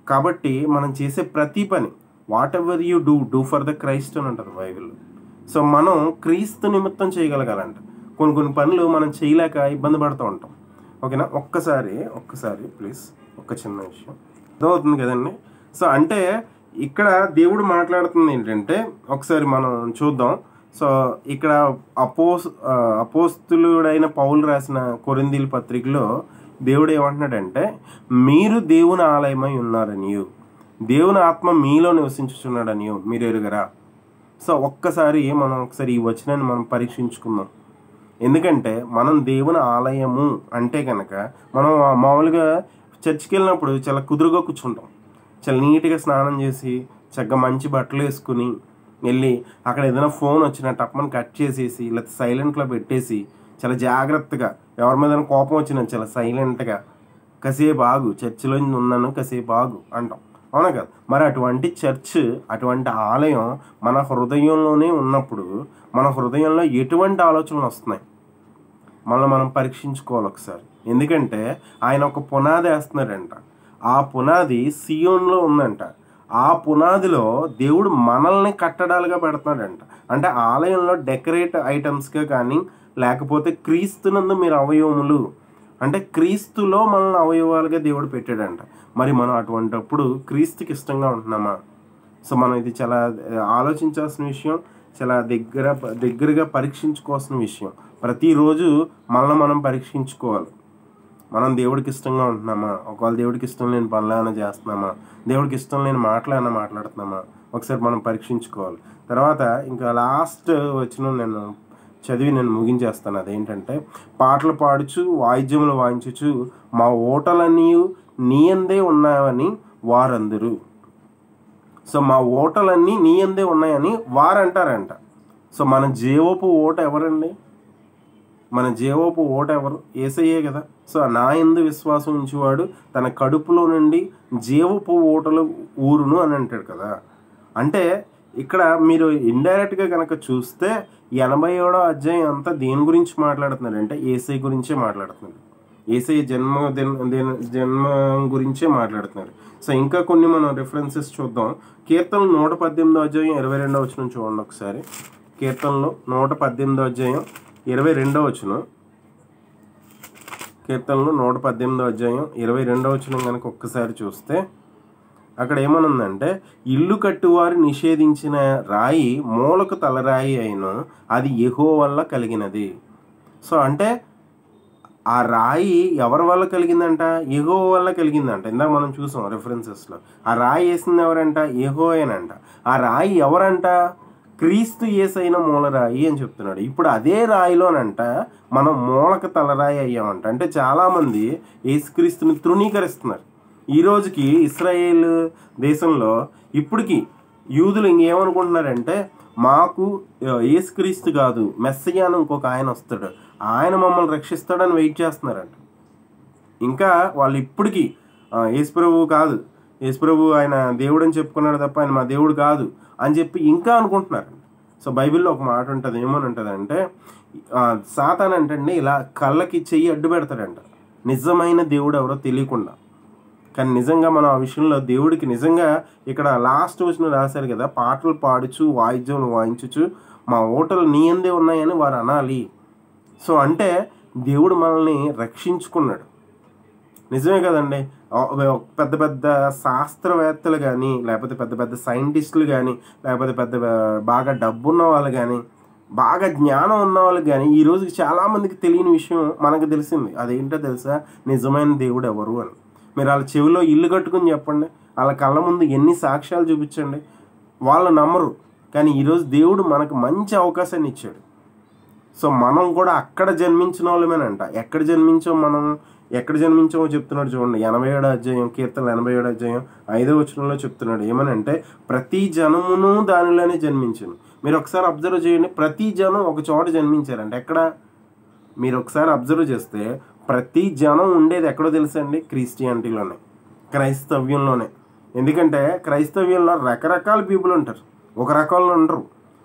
కాబట్టి మనం చేసే ప్రతి పని, what ever you do for the Christ అని ఉంటుంది బైబిల్లో. సో మనం క్రీస్తు నిమిత్తం చేయగలగాలంట. కొన్ని పనులు మనం చేయలేక ఇబ్బంది పడుతూ ఉంటాం. ఓకేనా? ఒక్కసారి ప్లీజ్, ఒక్క చిన్న విషయం అర్థమవుతుంది కదండి. సో అంటే ఇక్కడ దేవుడు మాట్లాడుతుంది ఏంటంటే, ఒకసారి మనం చూద్దాం. సో ఇక్కడ అపోస్తులుడైన పౌలు రాసిన కొరింథీయుల పత్రికలో దేవుడు ఏమంటున్నాడంటే, మీరు దేవుని ఆలయమై ఉన్నారనియు దేవుని ఆత్మ మీలో నివసించుచున్నాడనియు మీరు ఎరుగరా. సో ఒకసారి ఈ వచనాన్ని మనం పరీక్షించుకుందాం. ఎందుకంటే మనం దేవుని ఆలయము అంటే కనుక మనం మామూలుగా చర్చికి వెళ్ళినప్పుడు చాలా కుదురుగా కూర్చుంటాం, చాలా నీట్గా స్నానం చేసి చక్కగా మంచి బట్టలు వేసుకుని వెళ్ళి అక్కడ ఏదైనా ఫోన్ వచ్చినా టప్మని కట్ చేసేసి లేకపోతే సైలెంట్లో పెట్టేసి చాలా జాగ్రత్తగా, ఎవరి మీద కోపం వచ్చినా చాలా సైలెంట్గా కాసేపు ఆగు, చర్చిలో ఉన్నాను కాసేపు ఆగు అంటాం, అవునా కదా? మరి అటువంటి చర్చ్, అటువంటి ఆలయం మన హృదయంలోనే ఉన్నప్పుడు మన హృదయంలో ఎటువంటి ఆలోచనలు వస్తున్నాయి మనం పరీక్షించుకోవాలి ఒకసారి. ఎందుకంటే ఆయన ఒక పునాది వేస్తున్నాడంట. ఆ పునాది సియోన్లో ఉందంట. ఆ పునాదిలో దేవుడు మనల్ని కట్టడాలుగా పెడుతున్నాడంట. అంటే ఆలయంలో డెకరేట్ ఐటమ్స్గా కానీ, లేకపోతే క్రీస్తునందు మీరు అవయవములు అంటే క్రీస్తులో మనల్ని అవయవాలుగా దేవుడు పెట్టాడంట. మరి మనం అటువంటిప్పుడు క్రీస్తుకి ఇష్టంగా ఉంటున్నామా? సో మనం ఇది చాలా ఆలోచించాల్సిన విషయం, చాలా దగ్గరగా పరీక్షించుకోవాల్సిన విషయం. ప్రతిరోజు మనం పరీక్షించుకోవాలి. మనం దేవుడికి ఇష్టంగా ఉంటున్నామా? ఒకవేళ దేవుడికి ఇష్టం లేని పనులు ఏమైనా చేస్తున్నామా? దేవుడికి ఇష్టం లేని మాటలు ఏమైనా మాట్లాడుతున్నామా? ఒకసారి మనం పరీక్షించుకోవాలి. తర్వాత ఇంకా లాస్ట్ వచనం నేను ముగించేస్తాను. అదేంటంటే, పాటలు పాడుచు వాయిద్యములు వాయించుచు మా ఓటలన్నీ నీయందే ఉన్నాయని వారందరూ. సో మా ఓటలన్నీ నీయందే ఉన్నాయని వారంటారంట. సో మన జీవపు ఓట ఎవరండి? మన జీవపు ఓట ఎవరు? యేసయ్యే కదా. సో నా యందు విశ్వాసం ఉంచేవాడు తన కడుపులో నుండి జీవపు ఓటలు ఊరును అని అంటాడు కదా. అంటే ఇక్కడ మీరు ఇండైరెక్ట్గా కనుక చూస్తే 87వ అధ్యాయం అంతా దేని గురించి మాట్లాడుతున్నాడు అంటే యేసయ్య గురించే మాట్లాడుతున్నాడు. యేసయ్య జన్మ గురించే మాట్లాడుతున్నాడు. సో ఇంకా కొన్ని మనం రిఫరెన్సెస్ చూద్దాం. కీర్తనలు 118వ అధ్యాయం 22వ వచనం చూడండి ఒకసారి. కీర్తనలు 118వ అధ్యాయం 22వ వచనం. కీర్తనలు 118వ అధ్యాయం 22వ వచనం కనుక ఒక్కసారి చూస్తే అక్కడ ఏమనుందంటే, ఇల్లు కట్టువారు నిషేధించిన రాయి మూలకు తలరాయి అయిన అది యెహోవా వల్ల కలిగినది. సో అంటే ఆ రాయి ఎవరి వల్ల కలిగిందంట? యెహోవా వల్ల కలిగిందంట. ఇందాక మనం చూసాం రెఫరెన్సెస్లో. ఆ రాయి వేసింది ఎవరంట? యెహోవాయేనంట. ఆ రాయి ఎవరంట? క్రీస్తు యేసైన మూలరాయి అని చెప్తున్నాడు. ఇప్పుడు అదే రాయిలోనంట మనం మూలక తలరాయి అయ్యామంట. అంటే చాలామంది యేసుక్రీస్తుని తృణీకరిస్తున్నారు. ఈ రోజుకి ఇశ్రాయేల్ దేశంలో ఇప్పటికి యూదులు ఇంకేమనుకుంటున్నారంటే, మాకు యేసుక్రీస్తు కాదు, మెస్సయ్య అని ఇంకొక ఆయన వస్తాడు, ఆయన మమ్మల్ని రక్షిస్తాడని వెయిట్ చేస్తున్నారంట. ఇంకా వాళ్ళు ఇప్పటికీ యేసుప్రభు కాదు, యేసుప్రభు ఆయన దేవుడు అని చెప్పుకున్నాడు తప్ప ఆయన మా దేవుడు కాదు అని చెప్పి ఇంకా అనుకుంటున్నారు. సో బైబిల్లో ఒక మాట ఉంటుంది, ఏమని ఉంటుంది అంటే, సాతాన్ అంటండి ఇలా కళ్ళకి చెయ్యి అడ్డు పెడతాడంట నిజమైన దేవుడు ఎవరో తెలియకుండా. కానీ నిజంగా మనం ఆ విషయంలో దేవుడికి నిజంగా ఇక్కడ లాస్ట్ వచ్చిన రాశారు కదా, పాటలు పాడుచు వాయిద్యములు వాయించుచు మా ఓటలు నీ అందే ఉన్నాయని వారు అనాలి. సో అంటే దేవుడు మనల్ని రక్షించుకున్నాడు. నిజమే కదండి. పెద్ద పెద్ద శాస్త్రవేత్తలు కానీ, లేకపోతే పెద్ద పెద్ద సైంటిస్టులు కానీ, లేకపోతే బాగా డబ్బున్న వాళ్ళు కానీ, బాగా జ్ఞానం ఉన్న వాళ్ళకి కానీ ఈ రోజుకి చాలామందికి తెలియని విషయం మనకు తెలిసింది. అదేంటో తెలుసా? నిజమైన దేవుడు ఎవరు అని. మీరు వాళ్ళ చెవిలో ఇల్లు కట్టుకుని చెప్పండి, వాళ్ళ కళ్ళ ముందు ఎన్ని సాక్ష్యాలు చూపించండి, వాళ్ళు నమ్మరు. కానీ ఈరోజు దేవుడు మనకు మంచి అవకాశాన్ని ఇచ్చాడు. సో మనం కూడా అక్కడ జన్మించిన వాళ్ళమేనంట. ఎక్కడ జన్మించామో చెప్తున్నాడు చూడండి. 87వ అధ్యాయం, కీర్తనలు 87వ అధ్యాయం 5వ వచనంలో చెప్తున్నాడు. ఏమనంటే, ప్రతి జనమును దానిలోనే జన్మించింది. మీరు ఒకసారి అబ్జర్వ్ చేయండి, ప్రతి జనం ఒక చోట జన్మించారంట. ఎక్కడ? మీరు ఒకసారి అబ్జర్వ్ చేస్తే ప్రతి జనం ఉండేది ఎక్కడో తెలుసండి? క్రిస్టియానిటీలోనే, క్రైస్తవ్యంలోనే. ఎందుకంటే క్రైస్తవ్యంలో రకరకాల పీపుల్ ఉంటారు, ఒక రకంలో ఉండరు,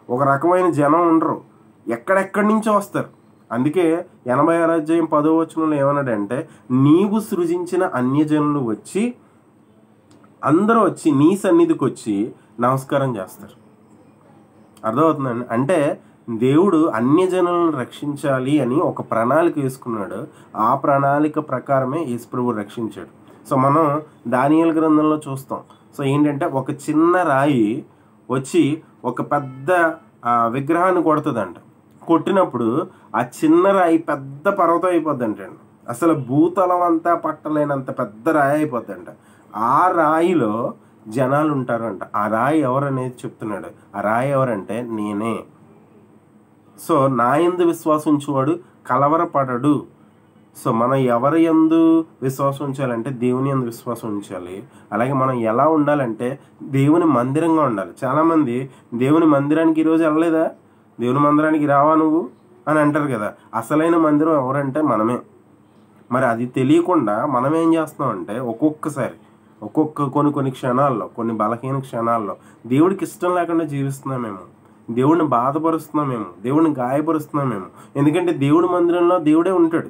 ఒక రకమైన జనం ఉండరు, ఎక్కడెక్కడి నుంచో వస్తారు. అందుకే 86వ అధ్యాయం 10వ వచనంలో ఏమన్నాడంటే, నీవు సృజించిన అన్యజనులు వచ్చి అందరూ వచ్చి నీ సన్నిధికి వచ్చి నమస్కారం చేస్తారు. అర్థమవుతుందండి? అంటే దేవుడు అన్యజనులను రక్షించాలి అని ఒక ప్రణాళిక వేసుకున్నాడు. ఆ ప్రణాళిక ప్రకారమే యేసుప్రభువు రక్షించాడు. సో మనం దానియేలు గ్రంథంలో చూస్తాం. సో ఏంటంటే, ఒక చిన్న రాయి వచ్చి ఒక పెద్ద విగ్రహాన్ని కొడుతుందంట. కొట్టినప్పుడు ఆ చిన్న రాయి పెద్ద పర్వతం అయిపోద్దంట. అసలు భూతలం అంతా పట్టలేనంత పెద్ద రాయి అయిపోద్దంట. ఆ రాయిలో జనాలు ఉంటారంట. ఆ రాయి ఎవరనేది చెప్తున్నాడు. ఆ రాయి ఎవరంటే నేనే. సో నా యందు విశ్వాసం ఉంచువాడు కలవరపడడు. సో మనం ఎవరి యందు విశ్వాసం ఉంచాలంటే దేవుని యందు విశ్వాసం ఉంచాలి. అలాగే మనం ఎలా ఉండాలంటే దేవుని మందిరంగా ఉండాలి. చాలామంది దేవుని మందిరానికి ఈరోజు వెళ్ళలేదా, దేవుని మందిరానికి రావా నువ్వు అని అంటారు కదా. అసలైన మందిరం ఎవరంటే మనమే. మరి అది తెలియకుండా మనం ఏం చేస్తున్నామంటే ఒక్కొక్కసారి కొన్ని క్షణాల్లో, కొన్ని బలహీన క్షణాల్లో దేవుడికి ఇష్టం లేకుండా జీవిస్తున్నామేమో, దేవుడిని బాధపరుస్తున్నామేమో, దేవుడిని గాయపరుస్తున్నామేమో. ఎందుకంటే దేవుడి మందిరంలో దేవుడే ఉంటాడు.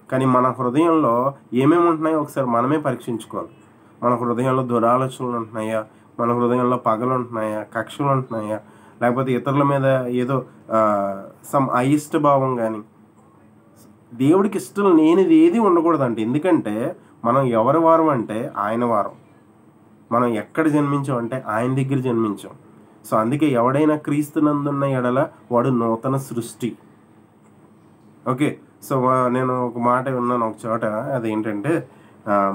కానీ మన హృదయంలో ఏమేమి ఉంటున్నాయో ఒకసారి మనమే పరీక్షించుకోవాలి. మన హృదయంలో దురాలోచనలు ఉంటున్నాయా, మన హృదయంలో పగలు ఉంటున్నాయా, కక్షలు ఉంటున్నాయా, లేకపోతే ఇతరుల మీద ఏదో అయిష్ట భావం కానీ. దేవుడికి ఇష్టం లేనిది ఏది ఉండకూడదంటే, ఎందుకంటే మనం ఎవరి వారం అంటే ఆయన వారం. మనం ఎక్కడ జన్మించాం అంటే ఆయన దగ్గర జన్మించాం. సో అందుకే ఎవడైనా క్రీస్తునందున్న ఎడల వాడు నూతన సృష్టి. ఓకే. సో నేను ఒక మాట విన్నాను ఒక చోట, అదేంటంటే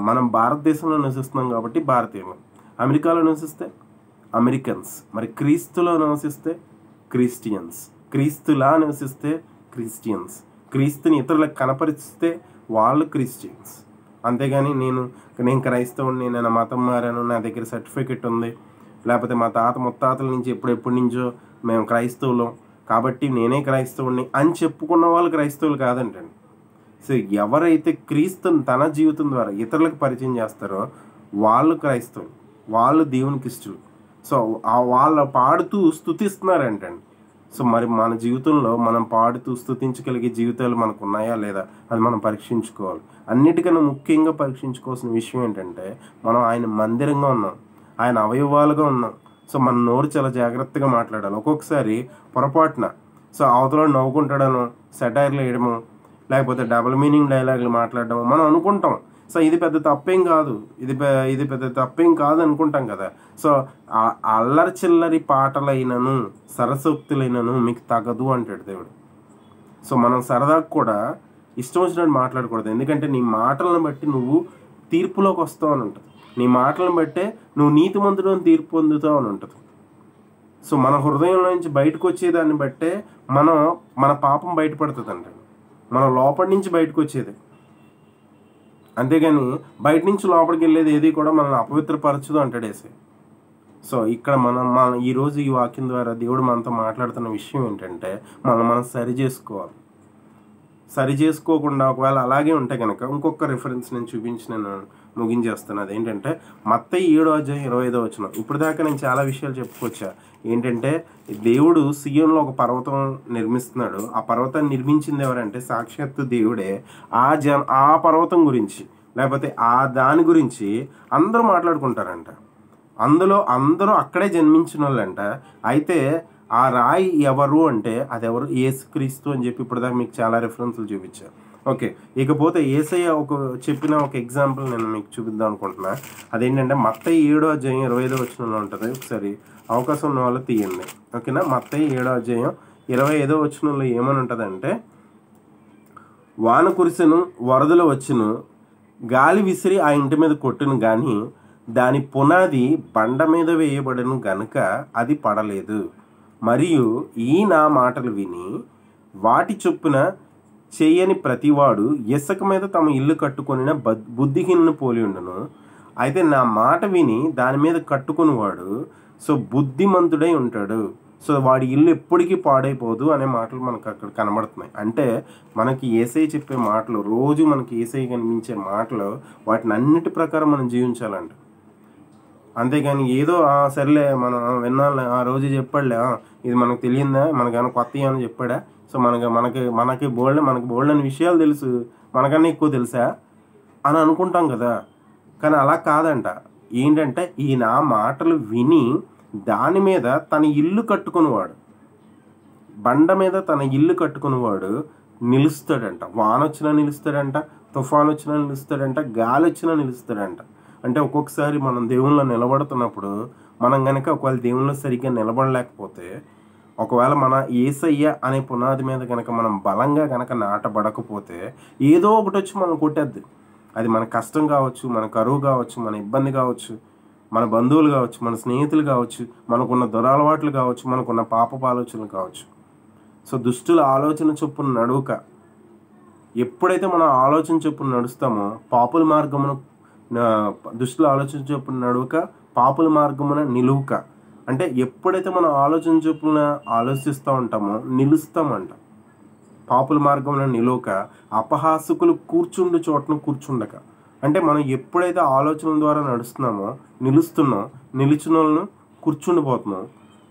మనం భారతదేశంలో నివసిస్తున్నాం కాబట్టి భారతీయులు, అమెరికాలో నివసిస్తే అమెరికన్స్, మరి క్రీస్తులో నివసిస్తే క్రిస్టియన్స్, క్రీస్తులా నివసిస్తే క్రిస్టియన్స్, క్రీస్తుని ఇతరులకు కనపరిస్తే వాళ్ళు క్రిస్టియన్స్. అంతేగాని నేను క్రైస్తవుని, నేను మతం మారాను, నా దగ్గర సర్టిఫికెట్ ఉంది, లేకపోతే మా తాత ముత్తాతల నుంచి ఎప్పటి నుంచో మేము క్రైస్తవులం కాబట్టి నేనే క్రైస్తవుని అని చెప్పుకున్న వాళ్ళు క్రైస్తవులు కాదంటండి. సో ఎవరైతే క్రీస్తుని తన జీవితం ద్వారా ఇతరులకు పరిచయం చేస్తారో వాళ్ళు క్రైస్తవులు, వాళ్ళు దేవునికి ఇష్టలు. సో వాళ్ళు పాడుతూ స్తుతిస్తున్నారంటండి. సో మరి మన జీవితంలో మనం పాడుతూ స్తుతించగలిగే జీవితాలు మనకు ఉన్నాయా లేదా అది మనం పరీక్షించుకోవాలి. అన్నిటికన్నా ముఖ్యంగా పరీక్షించుకోవాల్సిన విషయం ఏంటంటే, మనం ఆయన మందిరంగా ఉన్నాం, ఆయన అవయవాలుగా ఉన్నాం. సో మన నోరు చాలా జాగ్రత్తగా మాట్లాడాలి. ఒక్కొక్కసారి పొరపాటున సో అవతల నవ్వుకుంటాడనో, సెటైర్లు వేయడము, లేకపోతే డబుల్ మీనింగ్ డైలాగులు మాట్లాడడము మనం అనుకుంటాం. సో ఇది పెద్ద తప్పేం కాదు, ఇది పెద్ద తప్పేం కాదు అనుకుంటాం కదా. సో అల్లరి చిల్లరి పాటలైనను సరసోక్తులైనను మీకు తగదు అంటాడు దేవుడు. సో మనం సరదాకు కూడా ఇష్టం వచ్చినట్టు మాట్లాడకూడదు. ఎందుకంటే నీ మాటలను బట్టి నువ్వు తీర్పులోకి వస్తావు అని ఉంటుంది. నీ మాటలను బట్టే నువ్వు నీతిమంతుడు అని తీర్పు పొందుతావు అని ఉంటుంది. సో మన హృదయంలో నుంచి బయటకు వచ్చేదాన్ని బట్టే మన పాపం బయటపడుతుంది అంటే మన లోపటి నుంచి బయటకు వచ్చేది. అంతేగాని బయట నుంచి లోపలికి వెళ్ళేది ఏది కూడా మనల్ని అపవిత్రపరచదు అంటాడు యేసయ్య. సో ఇక్కడ మన ఈరోజు ఈ వాక్యం ద్వారా దేవుడు మనతో మాట్లాడుతున్న విషయం ఏంటంటే మనం సరి చేసుకోకుండా ఒకవేళ అలాగే ఉంటే కనుక ఇంకొక రిఫరెన్స్ నేను చూపించి నేను ముగించేస్తాను. అదేంటంటే మత్తయి 7:25 ఇప్పుడు దాకా నేను చాలా విషయాలు చెప్పుకొచ్చా. ఏంటంటే దేవుడు సియోనులో ఒక పర్వతం నిర్మిస్తున్నాడు. ఆ పర్వతాన్ని నిర్మించింది ఎవరంటే సాక్షాత్తు దేవుడే. ఆ పర్వతం గురించి లేకపోతే దాని గురించి అందరూ మాట్లాడుకుంటారంట. అందరూ అక్కడే జన్మించిన వాళ్ళంట. అయితే ఆ రాయి ఎవరు అంటే అదెవరు? యేసుక్రీస్తు అని చెప్పి ఇప్పుడు దాకా మీకు చాలా రెఫరెన్స్లు చూపించాను. ఓకే, ఇకపోతే యేసయ్య చెప్పిన ఒక ఎగ్జాంపుల్ నేను మీకు చూపిద్దాం అనుకుంటున్నా. అదేంటంటే మత్తయి 7:25 ఉంటుంది. ఒకసారి అవకాశం ఉన్న వాళ్ళు తీయండి. ఓకేనా? మత్తయి 7:25 ఏమని ఉంటుందంటే, వాన కురిసెను, వరదలు వచ్చును, గాలి విసిరి ఆ ఇంటి మీద కొట్టును గాని దాని పునాది బండ మీద వేయబడను గనుక అది పడలేదు. మరియు ఈ నా మాటలు విని వాటి చొప్పున చేయని ప్రతివాడు ఇసుక మీద తమ ఇల్లు కట్టుకొనిన బుద్ధిహీనుని పోలి ఉండును. అయితే నా మాట విని దాని మీద కట్టుకునివాడు బుద్ధిమంతుడై ఉంటాడు. సో వాడి ఇల్లు ఎప్పటికీ పాడైపోదు అనే మాటలు మనకు అక్కడ కనబడుతున్నాయి. అంటే మనకి యేసయ్య చెప్పే మాటలు, రోజు మనకి యేసయ్య కనిపించే మాటలు, వాటిని అన్నిటి ప్రకారం మనం జీవించాలంట. అంతేగాని ఏదో సర్లే మనం విన్నాళ్ళే, ఆ రోజు చెప్పాడులే, ఇది మనకు తెలియదా, మనకన్నా కొత్త ఏమైనా చెప్పాడా, సో మనకి బోల్డ్ అని విషయాలు తెలుసు, మనకన్నా ఎక్కువ తెలుసా అని అనుకుంటాం కదా. కానీ అలా కాదంట. ఏంటంటే ఈ నా మాటలు విని దాని మీద తన ఇల్లు కట్టుకునివాడు, బండ మీద తన ఇల్లు కట్టుకునివాడు నిలుస్తాడంట. వాన వచ్చినా నిలుస్తాడంట, తుఫాన్ వచ్చినా నిలుస్తాడంట, గాలి వచ్చినా నిలుస్తాడంట. అంటే ఒక్కొక్కసారి మనం దేవుళ్ళలో నిలబడుతున్నప్పుడు మనం కనుక ఒకవేళ దేవుళ్ళలో సరిగ్గా నిలబడలేకపోతే, ఒకవేళ మన యేసయ్య అనే పునాది మీద కనుక మనం బలంగా కనుక నాటబడకపోతే ఏదో ఒకటి వచ్చి మనం కొట్టేద్ది. అది మన కష్టం కావచ్చు, మన కరువు కావచ్చు, మన ఇబ్బంది కావచ్చు, మన బంధువులు కావచ్చు, మన స్నేహితులు కావచ్చు, మనకున్న దురలవాట్లు కావచ్చు, మనకున్న పాపపు ఆలోచనలు కావచ్చు. సో దుష్టుల ఆలోచన చొప్పున నడువుక, ఎప్పుడైతే మనం ఆలోచన చొప్పున నడుస్తామో దుష్టుల ఆలోచన చొప్పున నడువుక పాపుల మార్గమున నిలువుక. అంటే ఎప్పుడైతే మనం ఆలోచన చొప్పున ఆలోచిస్తూ ఉంటామో నిలుస్తామంట. పాపుల మార్గమున నిలువుక అపహాసకులు కూర్చుండు చోటను కూర్చుండక. అంటే మనం ఎప్పుడైతే ఆలోచనల ద్వారా నడుస్తున్నామో నిలిచిన వాళ్ళను కూర్చుండిపోతున్నాం.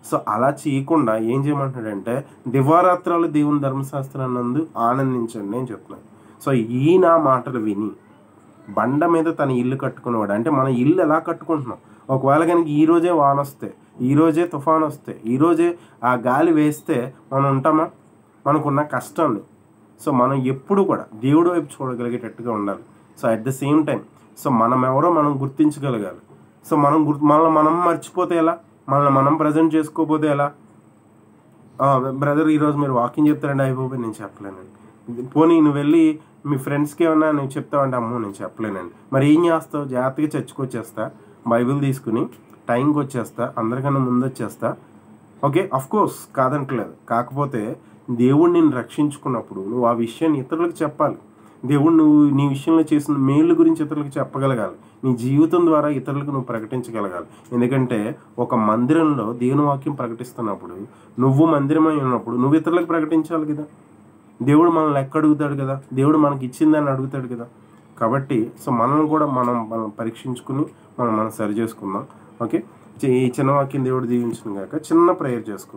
సో అలా చేయకుండా ఏం చేయమంటాడంటే, దివారాత్రాలు దేవుని ధర్మశాస్త్రానందు ఆనందించండి అని చెప్తున్నాను. సో ఈ నా మాటలు విని బండ మీద తన ఇల్లు కట్టుకునేవాడు. అంటే మన ఇల్లు ఎలా కట్టుకుంటున్నాం? ఒకవేళ కనుక ఈరోజే వాన వస్తే, ఈరోజే తుఫాన్ వస్తే, ఈరోజే ఆ గాలి వేస్తే మనం ఉంటామా? మనకున్న కష్టాన్ని. సో మనం ఎప్పుడు కూడా దేవుడి వైపు చూడగలిగేటట్టుగా ఉండాలి. So at the same time మనం ఎవరో మనం గుర్తించగలగాలి. సో మనం మర్చిపోతే ఎలా? మనం ప్రజెంట్ చేసుకోకపోతే ఎలా? బ్రదర్ ఈరోజు మీరు వాకింగ్ చెప్తారండి, అయిపోయి నేను చెప్పలేనండి. పోనీ నువ్వు వెళ్ళి మీ ఫ్రెండ్స్కి ఏమన్నా నువ్వు చెప్తావంటే, అమ్మో నేను చెప్పలేనండి. మరి ఏం చేస్తావు? జాగ్రత్తగా చర్చికి వచ్చేస్తా, బైబిల్ తీసుకుని టైంకి వచ్చేస్తా, అందరికన్నా ముందు వచ్చేస్తా. ఓకే, అఫ్కోర్స్ కాదంటలేదు. కాకపోతే దేవుడు నిన్ను రక్షించుకున్నప్పుడు నువ్వు ఆ విషయాన్ని ఇతరులకు చెప్పాలి. దేవుడు నువ్వు నీ విషయంలో చేసిన మేలు గురించి ఇతరులకు చెప్పగలగాలి. నీ జీవితం ద్వారా ఇతరులకు నువ్వు ప్రకటించగలగాలి. ఎందుకంటే ఒక మందిరంలో దేవుని వాక్యం ప్రకటిస్తున్నప్పుడు, నువ్వు మందిరమై ఉన్నప్పుడు నువ్వు ఇతరులకు ప్రకటించాలి కదా. దేవుడు మనల్ని ఎక్కడ అడుగుతాడు కదా, దేవుడు మనకి ఇచ్చిందని అడుగుతాడు కదా. కాబట్టి మనం కూడా మనం పరీక్షించుకుని మనం సరి చేసుకుందాం. ఓకే, ఈ చిన్న వాక్యం దేవుడు దీవించును గాక. చిన్న ప్రేయర్ చేసుకుందాం.